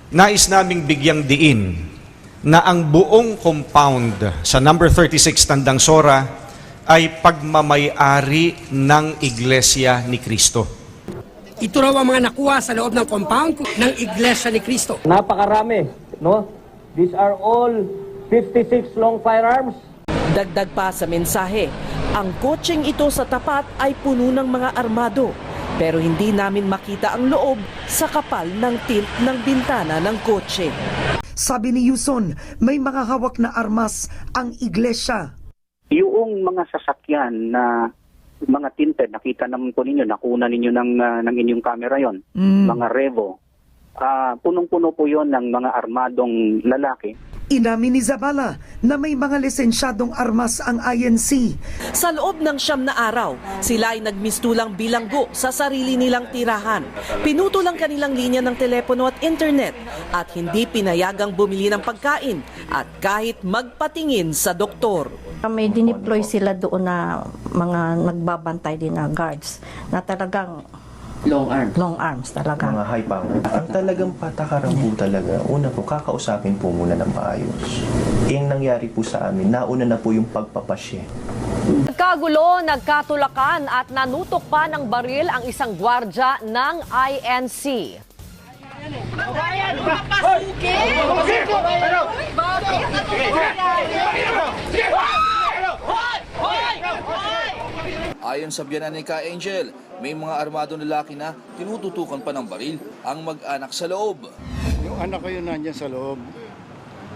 nais naming bigyang diin na ang buong compound sa number 36 Tandang Sora ay pagmamay-ari ng Iglesia ni Cristo. Ito raw ang mga nakuha sa loob ng compound ng Iglesia ni Cristo. Napakarami, no? These are all 56 long firearms. Dagdag pa sa mensahe, ang kotseng ito sa tapat ay puno ng mga armado. Pero hindi namin makita ang loob sa kapal ng tint ng bintana ng kotse. Sabi ni Yuson, may mga hawak na armas ang iglesia. Yung mga sasakyan na mga tinted, nakita naman po ninyo, nakuna ninyo ng inyong camera yon, mga Revo. Punong-puno po yon ng mga armadong lalaki. Inamin ni Zabala na may mga lisensyadong armas ang INC. Sa loob ng 9 na araw, sila ay nagmistulang bilanggo sa sarili nilang tirahan. Pinutol ang kanilang linya ng telepono at internet at hindi pinayagang bumili ng pagkain at kahit magpatingin sa doktor. May dineploy sila doon na mga nagbabantay din na guards na talagang long arms talaga. Mga high power. Ang talagang patakaran po talaga, una po, kakausapin po muna ng maayos. Yung nangyari po sa amin, nauna na po yung pagpapasye. Nagkagulo, nagkatulakan at nanutok pa ng baril ang isang gwardya ng INC. Ayon sa biyanan ni Ka Angel, may mga armadong lalaki na tinututukan pa ng baril ang mag-anak sa loob. Yung anak ko yun nandyan sa loob.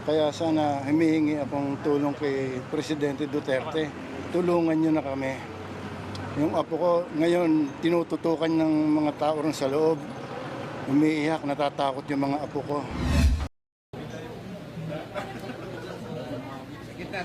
Kaya sana humihingi akong tulong kay Presidente Duterte. Tulungan nyo na kami. Yung apo ko ngayon tinututukan ng mga tao rin sa loob. Umiiyak, natatakot yung mga apo ko. Sige na.